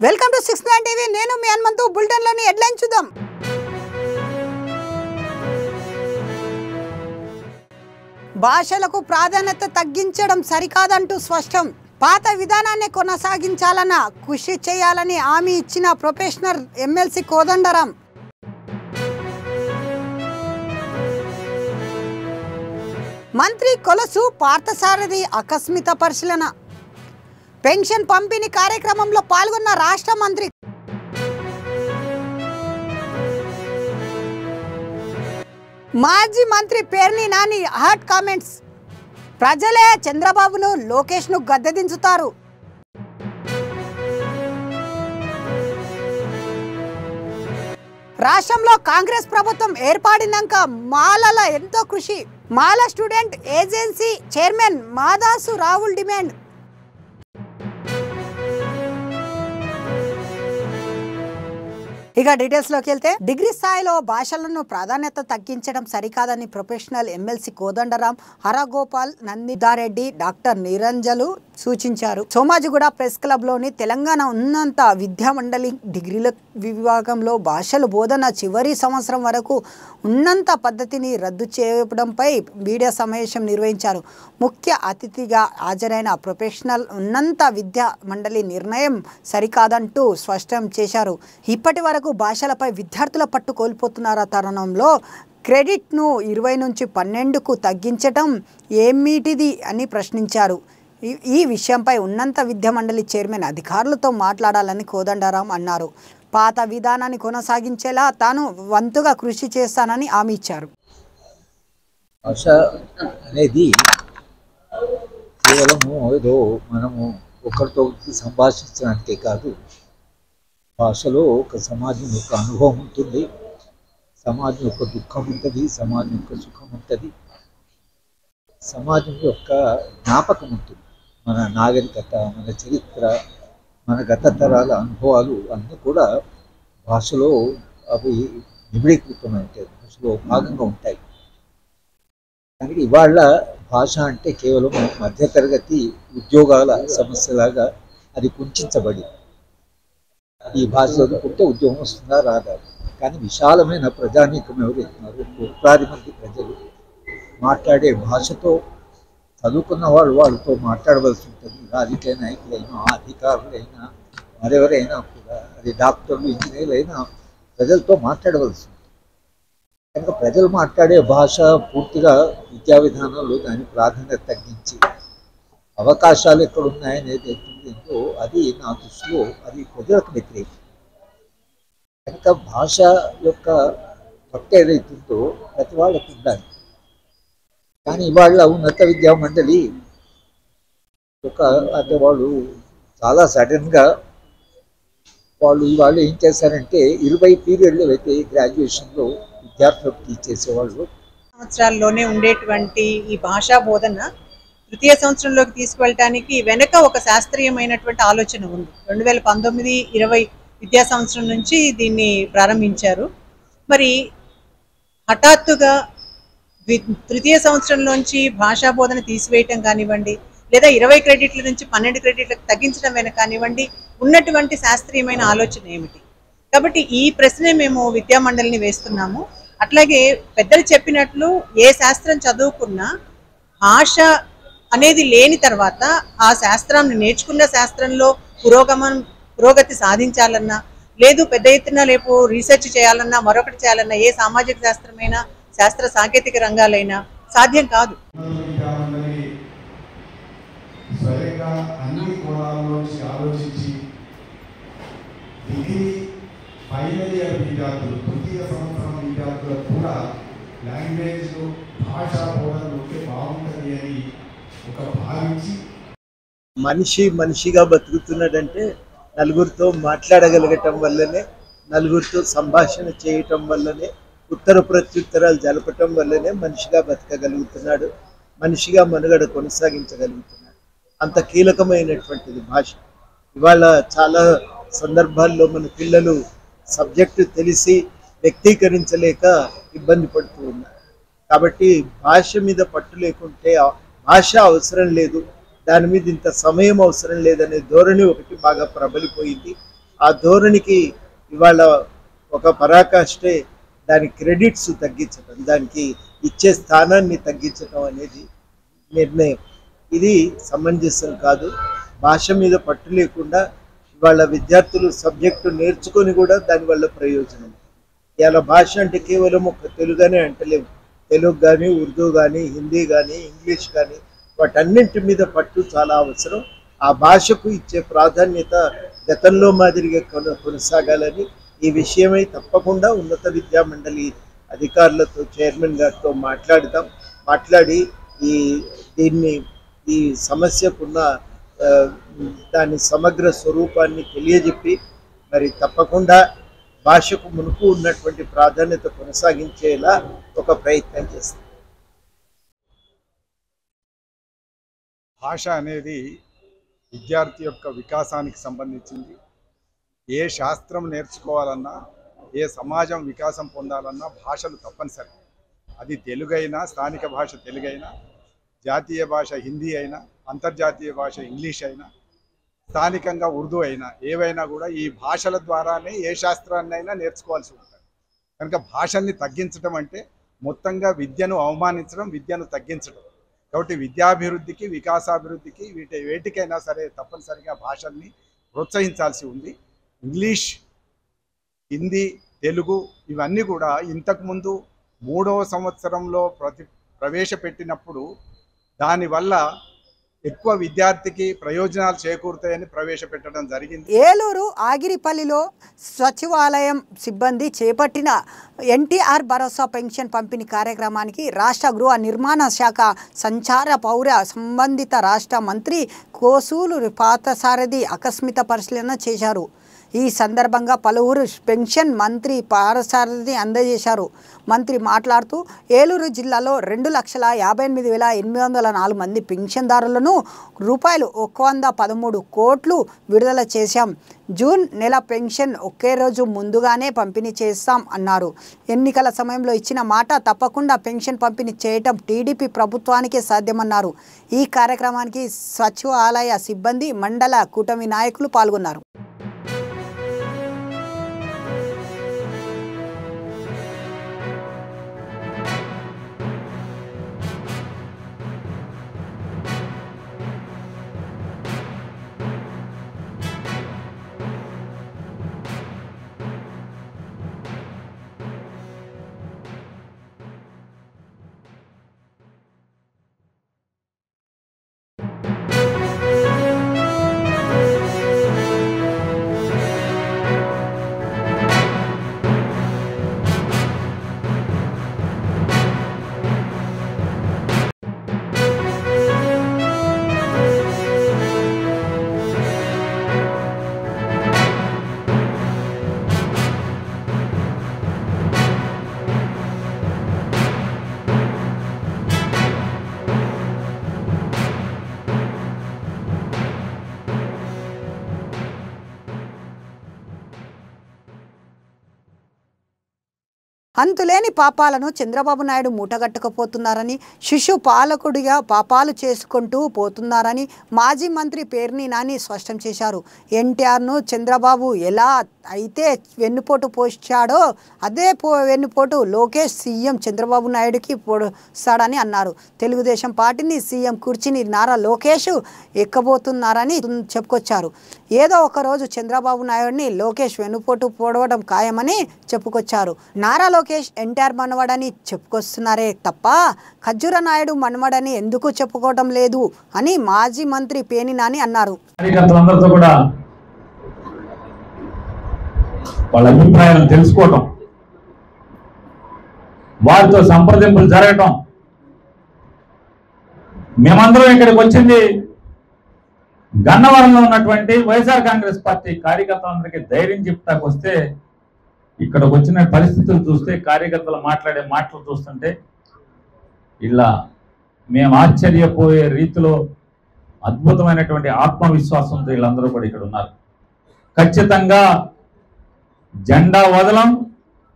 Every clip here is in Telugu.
Welcome to 69 TV. నేను మీ హనుమంతు. బులెటిన్లోని హెడ్లైన్ చూద్దాం. భాషలకు ప్రాధాన్యత తగ్గించడం సరికాదంటూ స్పష్టం. పాత విధానాన్ని కొనసాగించాలన్న కృషి చేయాలని హామీ ఇచ్చిన ప్రొఫెషనల్ ఎమ్మెల్సీ కోదండరాం. మంత్రి కొలసు పార్థసారథి ఆకస్మిక పరిశీలన. పెన్షన్ పంపిణీ కార్యక్రమంలో పాల్గొన్న రాష్ట్ర మంత్రి. మాజీ మంత్రి పేర్ని నాని హాట్ కామెంట్స్. ప్రజలే చంద్రబాబును లోకేష్ను గద్దెదించుతారు. రాష్ట్రంలో కాంగ్రెస్ ప్రభుత్వం ఏర్పడినాక మాలల ఎంతో కృషి. Mala student agency chairman Madasu Rahul demand. ఇక డీటెయిల్స్లోకి వెళ్తే డిగ్రీ స్థాయిలో భాషలను ప్రాధాన్యత తగ్గించడం సరికాదని professional MLC Kodandaram, Haragopal, Nandidareddy, doctor నిరంజలు సూచించారు. సోమాజిగూడ ప్రెస్ క్లబ్లోని తెలంగాణ ఉన్నత విద్యా మండలి డిగ్రీల విభాగంలో భాషలు బోధన చివరి సంవత్సరం వరకు ఉన్నంత పద్ధతిని రద్దు చేయడంపై మీడియా సమావేశం నిర్వహించారు. ముఖ్య అతిథిగా హాజరైన ప్రొఫెషనల్ ఉన్నత విద్యా మండలి నిర్ణయం సరికాదంటూ స్పష్టం చేశారు. ఇప్పటి వరకు భాషలపై విద్యార్థుల పట్టు కోల్పోతున్న తరుణంలో క్రెడిట్ను 20 నుంచి 12కు తగ్గించడం ఏమిటిది అని ప్రశ్నించారు. ఈ విషయంపై ఉన్నత విద్యా మండలి చైర్మన్ అధికారులతో మాట్లాడాలని కోదండరాం అన్నారు. పాత విధానాన్ని కొనసాగించేలా తాను వంతుగా కృషి చేస్తానని హామీ ఇచ్చారు. భాష అనేది కేవలము ఏదో మనము ఒకరితో సంభాషించడానికే కాదు. భాషలో ఒక సమాజం యొక్క అనుభవం ఉంటుంది, సమాజం యొక్క దుఃఖం ఉంటుంది, సమాజం యొక్క సుఖం ఉంటుంది, సమాజం యొక్క జ్ఞాపకం ఉంటుంది. మన నాగరికత, మన చరిత్ర, మన గత తరాల అనుభవాలు అన్నీ కూడా భాషలో అవి నిబిడీకృతమై ఉంటాయి, భాషలో భాగంగా ఉంటాయి. కానీ ఇవాళ భాష అంటే కేవలం మధ్యతరగతి ఉద్యోగాల సమస్యలాగా అది కుంచబడి, ఈ భాష చదువుకుంటే ఉద్యోగం వస్తుందా రాదా. కానీ విశాలమైన ప్రజానీకం ఎవరైతున్నారు, 1,00,000 మంది ప్రజలు మాట్లాడే భాషతో చదువుకున్న వాళ్ళతో మాట్లాడవలసి ఉంటుంది. రాజకీయ నాయకులైనా, అధికారులైనా, మరెవరైనా కూడా, అది డాక్టర్లు, ఇంజనీర్లు అయినా ప్రజలతో మాట్లాడవలసి ఉంటుంది. కనుక ప్రజలు మాట్లాడే భాష పూర్తిగా విద్యా విధానంలో దాని ప్రాధాన్యత తగ్గించి అవకాశాలు ఎక్కడ ఉన్నాయనేది ఏంటో అది నా దృష్టిలో అది ప్రజలకు వ్యతిరేకం. కనుక భాష యొక్క పట్టు ఏదైతుందో ప్రతి వాళ్ళకు ఉండాలి. కానీ ఇవాళ ఉన్నత విద్యా మండలి అంటే వాళ్ళు చాలా సడన్గా వాళ్ళు ఇవాళ ఏం చేశారంటే 20 పీరియడ్లు అయితే గ్రాడ్యుయేషన్లో విద్యార్థులకు టీచ్ చేసేవాళ్ళు సంవత్సరాల్లోనే ఉండేటువంటి ఈ భాషా బోధన తృతీయ సంవత్సరంలోకి తీసుకువెళ్ళటానికి వెనక ఒక శాస్త్రీయమైనటువంటి ఆలోచన ఉంది. 2019-20 విద్యా సంవత్సరం నుంచి దీన్ని ప్రారంభించారు. మరి హఠాత్తుగా తృతీయ సంవత్సరంలోంచి భాషా బోధన తీసివేయటం కానివ్వండి, లేదా 20 క్రెడిట్ల నుంచి 12 క్రెడిట్లకు తగ్గించడం వెనక కానివ్వండి, ఉన్నటువంటి శాస్త్రీయమైన ఆలోచన ఏమిటి? కాబట్టి ఈ ప్రశ్నే మేము విద్యా మండలిని వేస్తున్నాము. అట్లాగే పెద్దలు చెప్పినట్లు ఏ శాస్త్రం చదువుకున్నా భాష అనేది లేని తర్వాత ఆ శాస్త్రాన్ని నేర్చుకున్న శాస్త్రంలో పురోగతి సాధించాలన్నా, లేదు పెద్ద ఎత్తున రేపు రీసెర్చ్ చేయాలన్నా, మరొకటి చేయాలన్నా, ఏ సామాజిక శాస్త్రమైనా, శాస్త్ర సాంకేతిక రంగాలైనా సాధ్యం కాదు. ఫైనల్ ఇయర్ విద్యార్థులు, తృతీయ సంవత్సరం విద్యార్థులకు కూడా లాంగ్వేజ్ భాషా బోధన ఉంటే బాగుంటుంది అని ఒక భావించి మనిషిగా బతుకుతున్నాడంటే నలుగురితో మాట్లాడగలగటం వల్లనే, నలుగురితో సంభాషణ చేయటం వల్లనే, ఉత్తర ప్రత్యుత్తరాలు జరపటం వల్లనే మనిషిగా బతకగలుగుతున్నాడు, మనిషిగా మనుగడ కొనసాగించగలుగుతున్నాడు. అంత కీలకమైనటువంటిది భాష. ఇవాళ చాలా సందర్భాల్లో మన పిల్లలు సబ్జెక్టు తెలిసి వ్యక్తీకరించలేక ఇబ్బంది పడుతూ ఉన్నారు. కాబట్టి భాష మీద పట్టు లేకుంటే భాష అవసరం లేదు, దాని మీద ఇంత సమయం అవసరం లేదనే ధోరణి ఒకటి బాగా ప్రబలిపోయింది. ఆ ధోరణికి ఇవాళ ఒక పరాకాష్టే దాని క్రెడిట్స్ తగ్గించడం, దానికి ఇచ్చే స్థానాన్ని తగ్గించడం అనేది నిర్ణయం. ఇది సమంజసం కాదు. భాష మీద పట్టు లేకుండా ఇవాళ విద్యార్థులు సబ్జెక్టు నేర్చుకొని కూడా దానివల్ల ప్రయోజనం. ఇవాళ భాష అంటే కేవలం ఒక తెలుగునే అంటలేము. తెలుగు కానీ, ఉర్దూ కానీ, హిందీ కానీ, ఇంగ్లీష్ కానీ, వాటన్నింటి మీద పట్టు చాలా అవసరం. ఆ భాషకు ఇచ్చే ప్రాధాన్యత గతంలో మాదిరిగా కొనసాగాలని ఈ విషయమై తప్పకుండా ఉన్నత విద్యా మండలి అధికారులతో, చైర్మన్ గారితో మాట్లాడి ఈ సమస్యకున్న దాని సమగ్ర స్వరూపాన్ని తెలియజెప్పి మరి తప్పకుండా భాషకు మునుపు ఉన్నటువంటి ప్రాధాన్యత కొనసాగించేలా ఒక ప్రయత్నం చేస్తాం. భాష అనేది విద్యార్థి యొక్క వికాసానికి సంబంధించింది. ఏ శాస్త్రం నేర్చుకోవాలన్నా, ఏ సమాజం వికాసం పొందాలన్నా భాషలు తప్పనిసరి. అది తెలుగైనా, స్థానిక భాష తెలుగైనా, జాతీయ భాష హిందీ అయినా, అంతర్జాతీయ భాష ఇంగ్లీష్ అయినా, స్థానికంగా ఉర్దూ అయినా, ఏవైనా కూడా ఈ భాషల ద్వారానే ఏ శాస్త్రాన్నైనా నేర్చుకోవాల్సి ఉంటుంది. కనుక భాషల్ని తగ్గించడం అంటే మొత్తంగా విద్యను అవమానించడం, విద్యను తగ్గించడం. కాబట్టి విద్యాభివృద్ధికి, వికాసాభివృద్ధికి వేటికైనా సరే తప్పనిసరిగా భాషల్ని ప్రోత్సహించాల్సి ఉంది. ఇంగ్లీష్, హిందీ, తెలుగు ఇవన్నీ కూడా ఇంతకుముందు 3వ సంవత్సరంలో ప్రవేశపెట్టినప్పుడు దానివల్ల ఎక్కువ విద్యార్థికి ప్రయోజనాలు చేకూరుతాయని ప్రవేశపెట్టడం జరిగింది. ఏలూరు ఆగిరిపల్లిలో సచివాలయం సిబ్బంది చేపట్టిన ఎన్టీఆర్ భరోసా పెన్షన్ పంపిణీ కార్యక్రమానికి రాష్ట్ర గృహ నిర్మాణ శాఖ సంచార పౌర సంబంధిత రాష్ట్ర మంత్రి కోసూలు పార్థసారథి ఆకస్మిక పరిశీలన చేశారు. ఈ సందర్భంగా పలువురు పెన్షన్ మంత్రి పార్థసారథి అందజేశారు. మంత్రి మాట్లాడుతూ ఏలూరు జిల్లాలో 2,58,804 మంది పెన్షన్దారులను రూపాయలు 113 కోట్లు విడుదల చేశాం. జూన్ నెల పెన్షన్ ఒకే రోజు ముందుగానే పంపిణీ చేస్తాం అన్నారు. ఎన్నికల సమయంలో ఇచ్చిన మాట తప్పకుండా పెన్షన్ పంపిణీ చేయటం టీడీపీ ప్రభుత్వానికే సాధ్యమన్నారు. ఈ కార్యక్రమానికి సచివాలయ సిబ్బంది, మండల కూటమి నాయకులు పాల్గొన్నారు. అంతులేని పాపాలను చంద్రబాబు నాయుడు మూటగట్టుకుపోతున్నారని, శిశు పాలకుడిగా పాపాలు చేసుకుంటూ పోతున్నారని మాజీ మంత్రి పేర్ని నాని స్పష్టం చేశారు. ఎన్టీఆర్ను చంద్రబాబు ఎలా అయితే వెన్నుపోటు పోశాడో అదే వెన్నుపోటు లోకేష్ సీఎం చంద్రబాబు నాయుడుకి పొడుస్తాడని అన్నారు. తెలుగుదేశం పార్టీని సీఎం కుర్చీని నారా లోకేష్ ఎక్కబోతున్నారని చెప్పుకొచ్చారు. ఏదో ఒకరోజు చంద్రబాబు నాయుడిని లోకేష్ వెన్నుపోటు పొడవడం ఖాయమని చెప్పుకొచ్చారు. నారా లోకేష్ ఎన్టీఆర్ మనవడని చెప్పుకొస్తున్నారే తప్ప ఖర్జూర నాయుడు మనవడని ఎందుకు చెప్పుకోవడం లేదు అని మాజీ మంత్రి పేర్ని నాని అన్నారు. వాళ్ళ అభిప్రాయాలను తెలుసుకోవటం, వారితో సంప్రదింపులు జరగటం. మేమందరం ఇక్కడికి వచ్చింది గన్నవరంలో ఉన్నటువంటి వైఎస్ఆర్ కాంగ్రెస్ పార్టీ కార్యకర్తలందరికీ ధైర్యం చెప్తాకు వస్తే, ఇక్కడికి వచ్చిన పరిస్థితులు చూస్తే, కార్యకర్తలు మాట్లాడే మాటలు చూస్తుంటే ఇలా మేము ఆశ్చర్యపోయే రీతిలో అద్భుతమైనటువంటి ఆత్మవిశ్వాసంతో వీళ్ళందరూ కూడా ఇక్కడ ఉన్నారు. ఖచ్చితంగా జెండా వదలం,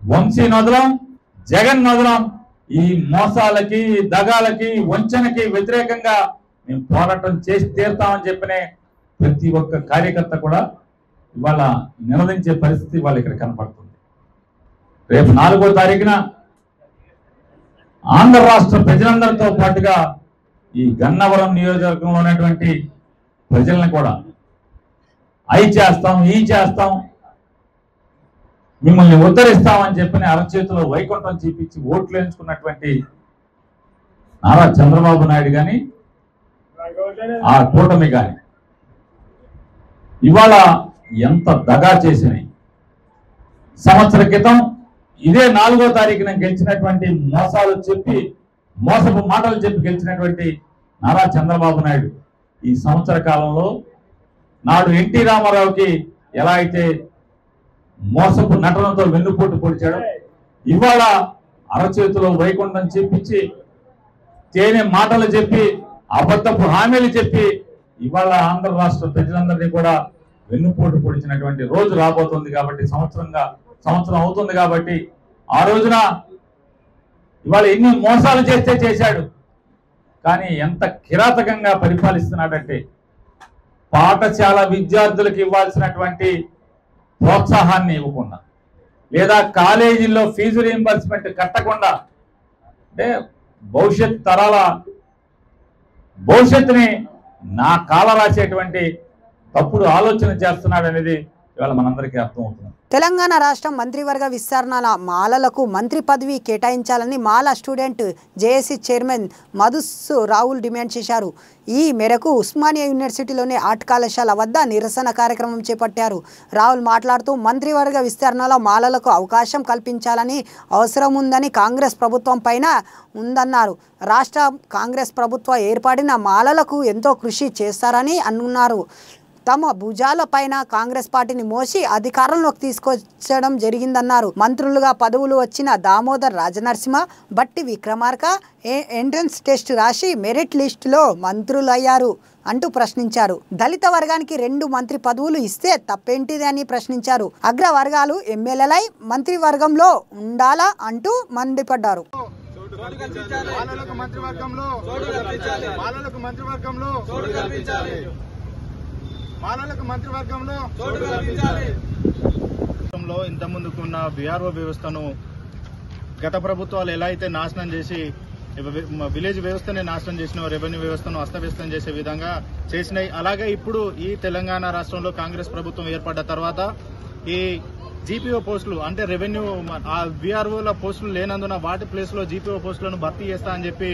వంశీని వదలం, జగన్ వదలం. ఈ మోసాలకి, దగాలకి, వంచనకి వ్యతిరేకంగా మేము పోరాటం చేసి తీరుతామని చెప్పినే ప్రతి ఒక్క కార్యకర్త కూడా ఇవాళ నిలదించే పరిస్థితి ఇవాళ ఇక్కడ కనపడుతుంది. రేపు 4వ తారీఖున ఆంధ్ర రాష్ట్ర ప్రజలందరితో పాటుగా ఈ గన్నవరం నియోజకవర్గంలో ఉన్నటువంటి ప్రజలను కూడా అయి చేస్తాం, ఈ చేస్తాం, మిమ్మల్ని ఉద్ధరిస్తామని చెప్పని అరచేతిలో వైకుంఠం చూపించి ఓట్లు వేయించుకున్నటువంటి నారా చంద్రబాబు నాయుడు కానీ ఆ కూటమి కానీ ఇవాళ ఎంత దగా చేసినాయి. సంవత్సర క్రితం ఇదే 4వ తారీఖున గెలిచినటువంటి మోసాలు చెప్పి మోసపు మాటలు చెప్పి గెలిచినటువంటి నారా చంద్రబాబు నాయుడు ఈ సంవత్సర కాలంలో నాడు ఎన్టీ రామారావుకి ఎలా అయితే మోసపు నటనతో వెన్నుపోటు పొడిచాడు, ఇవాళ అరచేతిలో వైకుంఠం చెప్పించి తేనె మాటలు చెప్పి అబద్ధపు హామీలు చెప్పి ఇవాళ ఆంధ్ర రాష్ట్ర ప్రజలందరినీ కూడా వెన్నుపోటు పొడిచినటువంటి రోజు రాబోతుంది. కాబట్టి సంవత్సరం అవుతుంది. కాబట్టి ఆ రోజున ఇవాళ ఎన్ని మోసాలు చేస్తే చేశాడు, కానీ ఎంత కిరాతకంగా పరిపాలిస్తున్నాడంటే పాఠశాల విద్యార్థులకు ఇవ్వాల్సినటువంటి ప్రోత్సాహాన్ని ఇవ్వకుండా, లేదా కాలేజీల్లో ఫీజు రీయింబర్స్మెంట్ కట్టకుండా, అంటే భవిష్యత్ తరాల భవిష్యత్తుని నా కాల రాసేటువంటి తప్పుడు ఆలోచన చేస్తున్నాడు అనేది ఇవాళ మనందరికీ అర్థమవుతుంది. తెలంగాణ రాష్ట్రం మంత్రివర్గ విస్తరణల మాలలకు మంత్రి పదవి కేటాయించాలని మాల స్టూడెంట్ జేఏసీ చైర్మన్ మధుసు రావుల్ డిమాండ్ చేశారు. ఈ మేరకు ఉస్మానియా యూనివర్సిటీలోని ఆర్ట్ కళాశాల వద్ద నిరసన కార్యక్రమం చేపట్టారు. రావుల్ మాట్లాడుతూ మంత్రివర్గ విస్తరణలో మాలలకు అవకాశం కల్పించాలని అవసరం ఉందని కాంగ్రెస్ ప్రభుత్వం పైన ఉందన్నారు. రాష్ట్ర కాంగ్రెస్ ప్రభుత్వం ఏర్పడిన మాలలకు ఎంతో కృషి చేస్తారని అన్నారు. తమ భుజాల పైన కాంగ్రెస్ పార్టీని మోసి అధికారంలోకి తీసుకొచ్చడం జరిగిందన్నారు. మంత్రులుగా పదవులు వచ్చిన దామోదర్ రాజనరసింహ, బట్టి విక్రమార్క ఎంట్రన్స్ టెస్ట్ రాసి మెరిట్ లిస్టులో మంత్రులయ్యారు అంటూ ప్రశ్నించారు. దళిత వర్గానికి 2 మంత్రి పదవులు ఇస్తే తప్పేంటిది అని ప్రశ్నించారు. అగ్ర వర్గాలు ఎమ్మెల్యేలై మంత్రివర్గంలో ఉండాలా అంటూ మండిపడ్డారు. ఇంత ముందుకున్న విఆర్ఓ వ్యవస్థను గత ప్రభుత్వాలు ఎలా అయితే నాశనం చేసి విలేజ్ వ్యవస్థని నాశనం చేసిన రెవెన్యూ వ్యవస్థను అస్తవ్యస్తం చేసే విధంగా చేసినాయి. అలాగే ఇప్పుడు ఈ తెలంగాణ రాష్ట్రంలో కాంగ్రెస్ ప్రభుత్వం ఏర్పడ్డ తర్వాత ఈ జీపీఓ పోస్టులు అంటే రెవెన్యూ విఆర్ఓల పోస్టులు లేనందున వాటి ప్లేస్ లో జీపీఓ పోస్టులను భర్తీ చేస్తా అని చెప్పి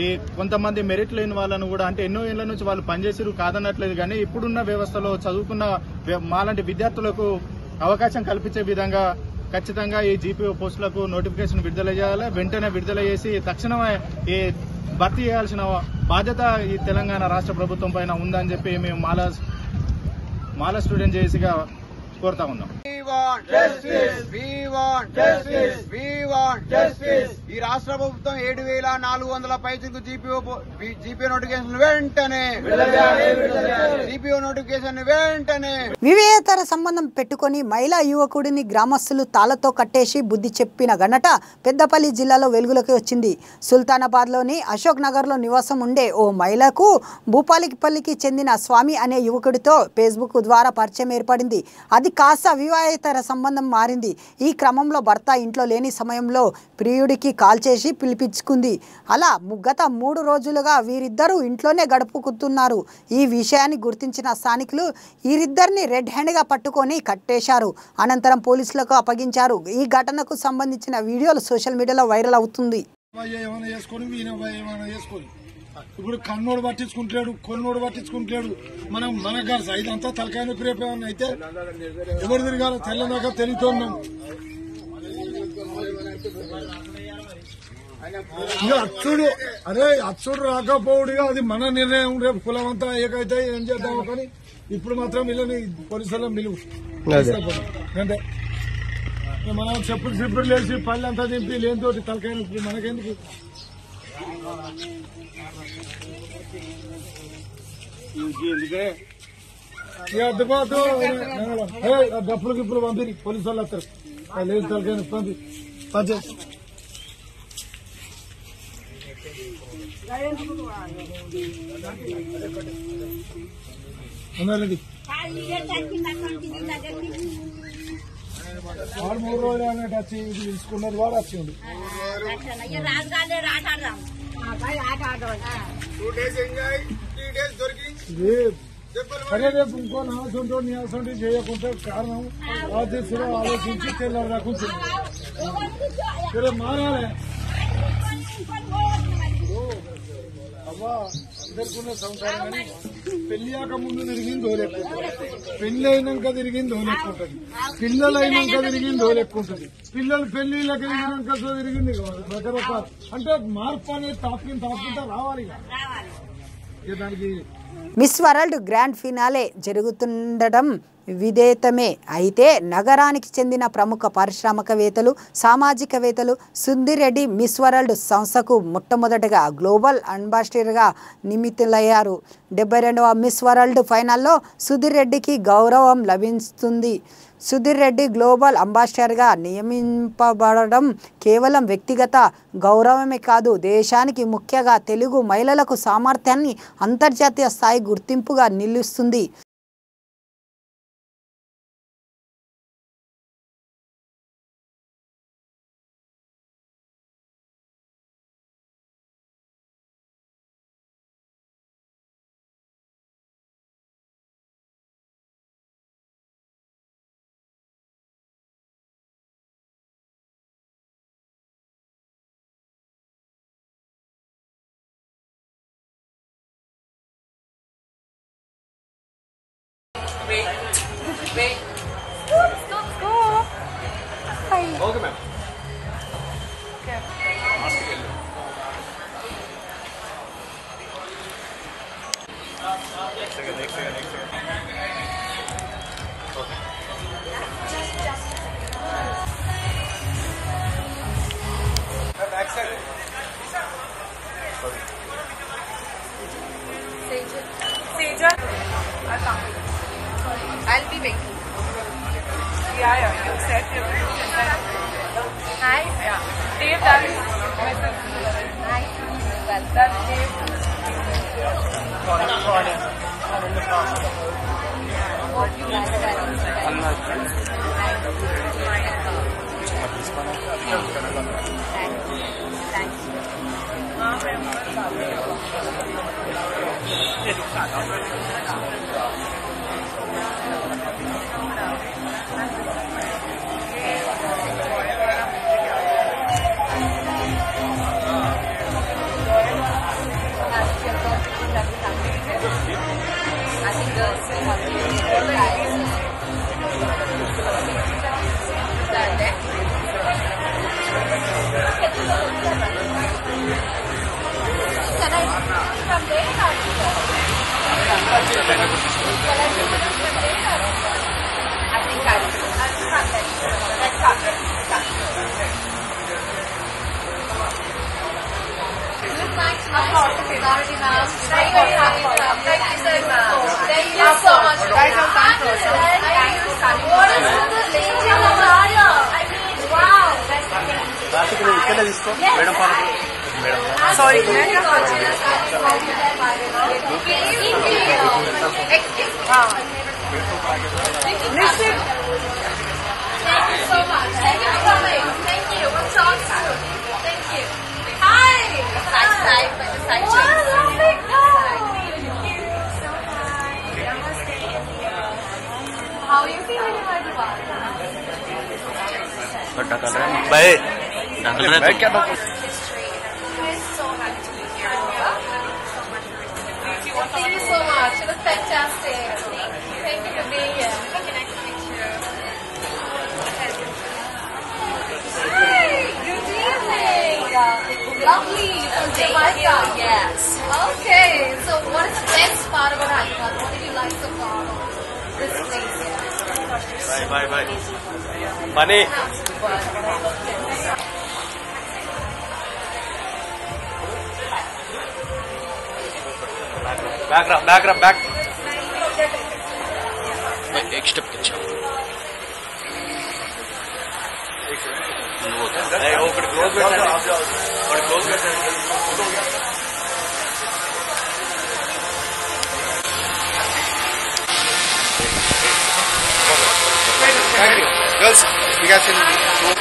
ఈ కొంతమంది మెరిట్ లేని వాళ్ళను కూడా అంటే ఎన్నో ఏళ్ల నుంచి వాళ్ళు పనిచేసిరు కాదనట్లేదు, కానీ ఇప్పుడున్న వ్యవస్థలో చదువుకున్న మాలాంటి విద్యార్థులకు అవకాశం కల్పించే విధంగా ఖచ్చితంగా ఈ జీపీఓ పోస్టులకు నోటిఫికేషన్ విడుదల చేయాలి. వెంటనే విడుదల చేసి తక్షణమే ఈ భర్తీ చేయాల్సిన బాధ్యత ఈ తెలంగాణ రాష్ట్ర ప్రభుత్వం పైన ఉందని చెప్పి మేము మాలా స్టూడెంట్ జేఏసీగా కోరుతా ఉన్నాం. ఈ రాష్ట్ర ప్రభుత్వం 7,400 పైసలకు జీపీఓ నోటిఫికేషన్ వెంటనే వివేతర సంబంధం పెట్టుకుని మహిళా యువకుడిని గ్రామస్తులు తాళతో కట్టేసి బుద్ధి చెప్పిన ఘటన పెద్దపల్లి జిల్లాలో వెలుగులోకి వచ్చింది. సుల్తానాబాద్లోని అశోక్ నగర్లో నివాసం ఉండే ఓ మహిళకు భూపాలిపల్లికి చెందిన స్వామి అనే యువకుడితో ఫేస్బుక్ ద్వారా పరిచయం ఏర్పడింది. అది కాస్త వివాహేతర సంబంధం మారింది. ఈ క్రమంలో భర్త ఇంట్లో లేని సమయంలో ప్రియుడికి కాల్ చేసి పిలిపించుకుంది. అలా గత 3 రోజులుగా వీరిద్దరూ ఇంట్లోనే గడుపుకుతున్నారు. ఈ విషయాన్ని గుర్తించిన స్థానికులు వీరిద్దరిని రెడ్ హ్యాండ్గా పట్టుకొని కట్టేశారు. అనంతరం పోలీసులకు అప్పగించారు. ఈ ఘటనకు సంబంధించిన వీడియోలు సోషల్ మీడియాలో వైరల్ అవుతుంది. ఇప్పుడు కన్నోడు పట్టించుకుంటాడు, కొన్నోడు పట్టించుకుంటాడు. మనం మనకు కాదు ఇదంతా తలకాయ నొప్పి రేపు ఏమన్నా అయితే ఎవరు తిరగాలి తెల్లదాకా తెలుగుతున్నాం. అచ్చుడు అచ్చుడు రాకపోవుడుగా అది మన నిర్ణయం. రేపు కులం అంతా ఏకైతే ఏం చేద్దాము, కానీ ఇప్పుడు మాత్రం వీళ్ళని పోలీసుల మిలువు అంటే మనం చెప్పులు లేచి పళ్ళు అంతా దింపి లేనితోటి తలకాయ నొప్పి మనకెందుకు. డప్పులు గిప్పులు పంపి పోలీసు వాళ్ళు వస్తారు. లేదు తలకాయ పంపి పంచే అన్నారండి. వాడు 3 రోజులు అన్నట్టు వచ్చి ఇది తీసుకున్నది వాడు వచ్చింది. సరే రేపు ఇంకో నాసంటో నీ అసంటో చేయకుండా కారణం రాజేశ్వరం ఆలోచించి తెల్లారు రాకుంటుంది. సరే మారాలి అవ్వా అందరికీ సంసారం కానీ పెళ్ళాక ముందు తిరిగింది దోలెక్కుంటుంది, పెళ్లి అయినాక తిరిగింది దోలెక్కుంటుంది, పిల్లలు అయినాక తిరిగింది దోలెక్కుంటుంది, పిల్లలు పెళ్లిళ్ళకి తిరిగినాక తిరిగింది రకరకాల అంటే మార్పు అనేది తాకుంటా రావాలి ఇక దానికి. మిస్ వరల్డ్ గ్రాండ్ ఫినాలే జరుగుతుండడం విదితమే. అయితే నగరానికి చెందిన ప్రముఖ పారిశ్రామికవేత్తలు, సామాజికవేత్తలు సుధీర్ రెడ్డి మిస్ వరల్డ్ సంస్థకు మొట్టమొదటగా గ్లోబల్ అంబాసిడర్గా నియమితులయ్యారు. 72వ మిస్ వరల్డ్ ఫైనల్లో సుధీర్ రెడ్డికి గౌరవం లభిస్తుంది. సుధీర్ రెడ్డి గ్లోబల్ అంబాసిడర్గా నియమింపబడడం కేవలం వ్యక్తిగత గౌరవమే కాదు, దేశానికి ముఖ్యంగా తెలుగు మహిళలకు సామర్థ్యాన్ని అంతర్జాతీయ స్థాయి గుర్తింపుగా నిలుస్తుంది. Wait. Stop. Okay, ma'am. Okay. Next second. Okay. Back side. Sorry. Sejal. I'll come. I'll be waiting. Yeah, you said hi. Yeah. Dave, that is nice. Well, that's Dave. What you like Sorry, listen. Thank you so much. Thank you for coming. Thank you. We'll talk soon. Thank you. Hi. Side. What a lovely car. Thank you so much. Namaste. How are you feeling in Hyderabad? Bye. Thank you so much. It was fantastic. Thank you for being here. Hi, good evening. Lovely. From Jamaica. Yes. Okay. So what is the best part about Hyderabad? What did you like so far about this place here? Bye. Money. Back. एक स्टेप पीछे girls we have seen so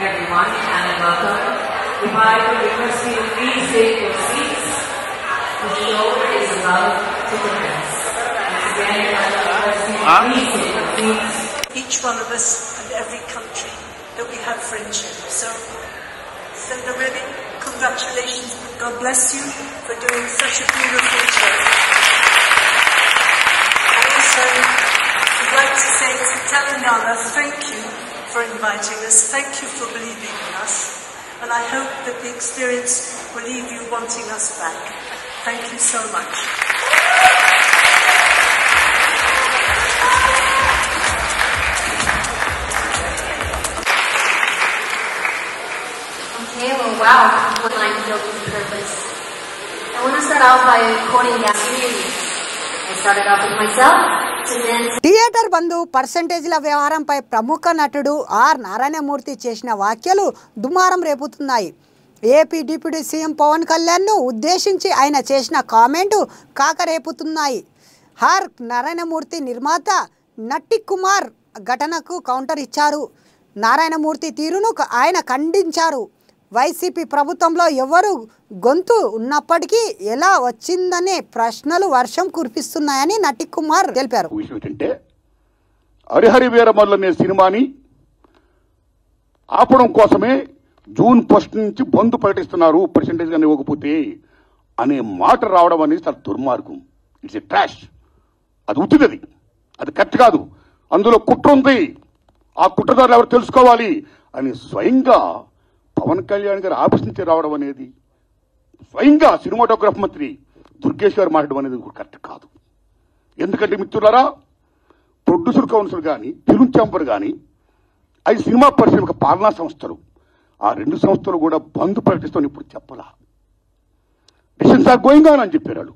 everyone, and welcome. If I could request you, please take your seats. The show is about to commence. Once again, I request you, please take your seats. Each one of us and every country that we have friendship. So really, congratulations. God bless you for doing such a beautiful show. I also would like to say to Telangana, thank you for inviting us. Thank you for believing in us. And I hope that the experience will leave you wanting us back. Thank you so much. Okay, well, wow, one line filled with purpose. I want to start off by quoting Gandhi. I started off with myself. Theatre బంధు పర్సంటేజ్ల వ్యవహారంపై ప్రముఖ నటుడు ఆర్ నారాయణమూర్తి చేసిన వ్యాఖ్యలు దుమారం రేపుతున్నాయి. ఏపీ డిప్యూటీ సీఎం పవన్ కళ్యాణ్ను ఉద్దేశించి ఆయన చేసిన కామెంటు కాకరేపుతున్నాయి. ఆర్ నారాయణమూర్తి నిర్మాత నట్టి కుమార్ ఘటనకు కౌంటర్ ఇచ్చారు. నారాయణమూర్తి తీరును ఆయన ఖండించారు. వైసీపీ ప్రభుత్వంలో ఎవరు గొంతు ఉన్నప్పటికీ ఎలా వచ్చిందనే ప్రశ్నలు వర్షం కురిపిస్తున్నాయని నటి కుమార్ తెలిపారు. ఏంటంటే హరిహరి వీరమల్లు అనే సినిమాని ఆపడం కోసమే జూన్ 1 నుంచి బంద్ ప్రకటిస్తున్నారు పర్సెంటేజ్ గానీ ఇవ్వకపోతే అనే మాట రావడం అనేది చాలా దుర్మార్గం. It's a trash. అది ఉత్తిది, అది కరెక్ట్ కాదు. అందులో కుట్ర ఉంది. ఆ కుట్రదారులు ఎవరు తెలుసుకోవాలి అని స్వయంగా పవన్ కళ్యాణ్ గారు ఆఫీస్ నుంచి రావడం అనేది, స్వయంగా సినిమాటోగ్రఫీ మంత్రి దుర్గేష్ గారు మాట్లాడడం అనేది కరెక్ట్ కాదు. ఎందుకంటే మిత్రులారా, ప్రొడ్యూసర్ కౌన్సిల్ కానీ, ఫిల్మ్ ఛాంబర్ కానీ, అది సినిమా పరిశ్రమ పాలనా సంస్థలు, ఆ 2 సంస్థలు కూడా బంద్ ప్రకటిస్తామని ఇప్పుడు చెప్పాలా. డిసిషన్స్ ఆర్ గోయింగ్ ఆన్ అని చెప్పారు వాళ్ళు.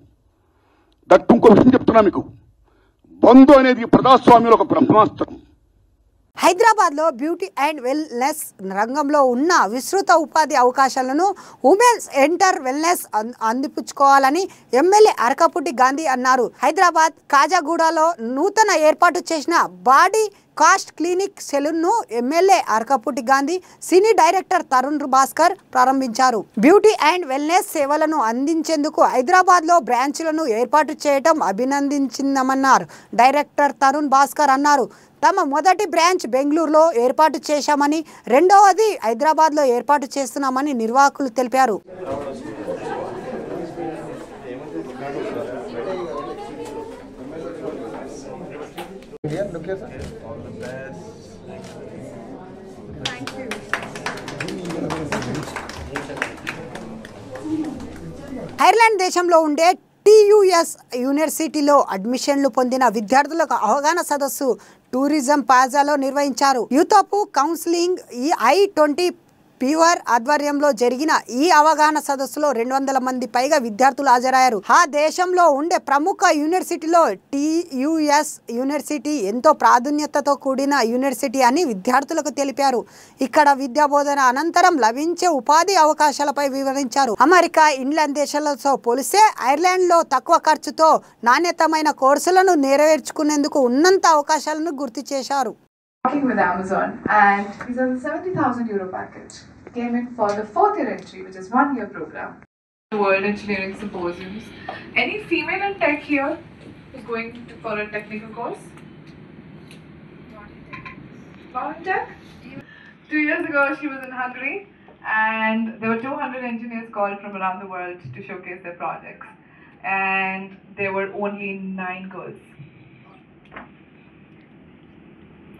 దట్ ఇంకో విషయం చెప్తున్నా మీకు, బంద్ అనేది ప్రజాస్వామ్యంలో ఒక బ్రహ్మాస్త్రం. హైదరాబాద్లో బ్యూటీ అండ్ వెల్నెస్ రంగంలో ఉన్న విస్తృత ఉపాధి అవకాశాలను ఉమెన్స్ ఎంటర్ వెల్నెస్ అందిపుచ్చుకోవాలని ఎమ్మెల్యే అరకపుట్టి గాంధీ అన్నారు. హైదరాబాద్ కాజాగూడలో నూతన ఏర్పాటు చేసిన బాడీ కాస్ట్ క్లినిక్ సెలూన్ను MLA Arekapudi Gandhi, cine director Tarun Bhaskar ప్రారంభించారు. బ్యూటీ అండ్ వెల్నెస్ సేవలను అందించేందుకు హైదరాబాద్లో బ్రాంచ్లను ఏర్పాటు చేయడం అభినందించిందన్నారు. డైరెక్టర్ తరుణ్ భాస్కర్ అన్నారు, తమ మొదటి బ్రాంచ్ బెంగళూరులో ఏర్పాటు చేశామని, రెండవది హైదరాబాద్లో ఏర్పాటు చేస్తున్నామని నిర్వాహకులు తెలిపారు. ఐర్లాండ్ దేశంలో ఉండే TUS యూనివర్సిటీలో అడ్మిషన్లు పొందిన విద్యార్థులకు అవగాహన సదస్సు టూరిజం ప్లాజాలో నిర్వహించారు. Youth of counselling I20 pure ఆధ్వర్యంలో జరిగిన ఈ అవగాహన సదస్సులో 200 మంది పైగా విద్యార్థులు హాజరయ్యారు. ఆ దేశంలో ఉండే ప్రముఖ యూనివర్సిటీలో TUS యూనివర్సిటీ ఎంతో ప్రాధాన్యతతో కూడిన యూనివర్సిటీ అని విద్యార్థులకు తెలిపారు. ఇక్కడ విద్యా బోధన అనంతరం లభించే ఉపాధి అవకాశాలపై వివరించారు. అమెరికా, ఇంగ్లాండ్ దేశాలతో పోలిస్తే ఐర్లాండ్లో తక్కువ ఖర్చుతో నాణ్యతమైన కోర్సులను నెరవేర్చుకునేందుకు ఉన్నంత అవకాశాలను గుర్తు చేశారు. Working with Amazon, and these are the €70,000 package. Came in for the 4th year entry, which is 1-year program. World Engineering Symposiums. Any female in tech here is going for a technical course? Not in tech? 2 years ago, she was in Hungary, and there were 200 engineers called from around the world to showcase their projects, and there were only 9 girls.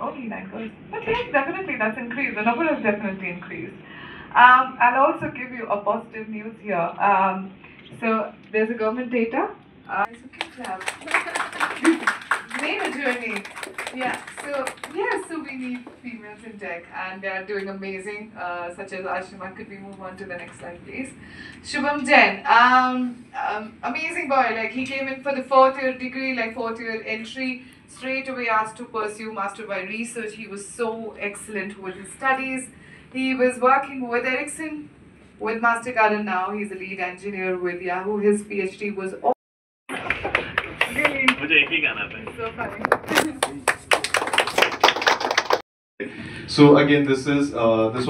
Only 9 girls. But yes, definitely that's increased. The number has definitely increased. I'll also give you a positive news here. So there's a government data. So keep clap. Made a journey. Yeah. So we need females in tech, and they are doing amazing. Such as Ashima. Could we move on to the next slide, please? Shubham Jain. Amazing boy. Like he came in for the 4th year degree, like 4th year entry. Straight away asked to pursue Master by Research. He was so excellent with his studies. He was working with Ericsson, with Mastercard, and now he's a lead engineer with Yahoo. His PhD was all... So funny. So again, this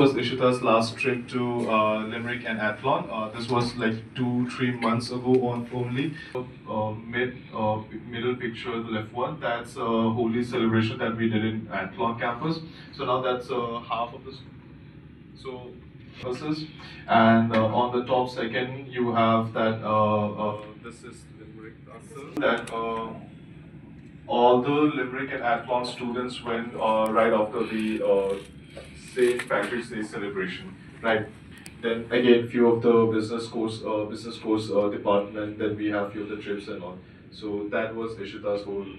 was Ishita's last trip to Limerick and Athlone. This was like 2-3 months ago only. Middle picture, the left one, that's a holy celebration that we did in Athlone campus. So now that's half of this. So verses, and on the top second you have that this is Limerick. That all the Limerick and Athlone students went right after the St. Patrick's Day celebration, right? Then again, few of the business course department. Then we have few of the trips and all. So that was Ishita's whole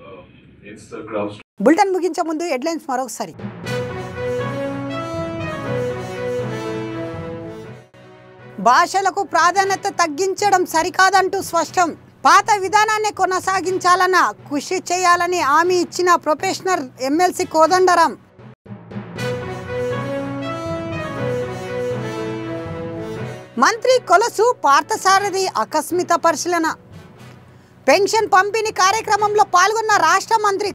Instagram. Bulletin ముగించే ముందు హెడ్లైన్స్ మరొకసారి. భాషలకు ప్రాధాన్యత తగ్గించడం సరికాదంటూ స్పష్టం. పాత విధానాన్ని కొనసాగించాలన్న కృషి చేయాలని హామీ ఇచ్చిన ప్రొఫెషనల్ ఎమ్మెల్సీ కోదండరాం. మంత్రి కొలసు పార్థసారథి ఆకస్మిక పరిశీలన. పెన్షన్ పంపిణీ కార్యక్రమంలో పాల్గొన్న రాష్ట్ర మంత్రి.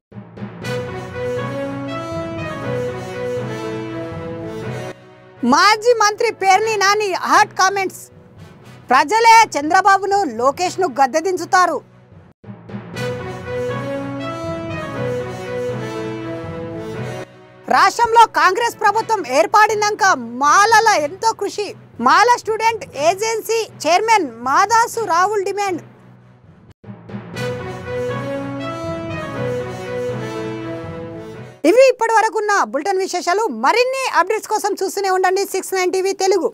మాజీ మంత్రి పేర్ని నాని హాట్ కామెంట్స్. ప్రజలే చంద్రబాబును లోకేష్ను గద్దెదించుతారు. రాష్ట్రంలో కాంగ్రెస్ ప్రభుత్వం ఏర్పడినాక మాలల ఎంతో కృషి. Mala student agency chairman Madasu Rahul demand. ఇవి ఇప్పటి వరకున్న బులెటిన్ విశేషాలు. మరిన్ని అప్డేట్స్ కోసం చూస్తూనే ఉండండి 69 టీవీ తెలుగు.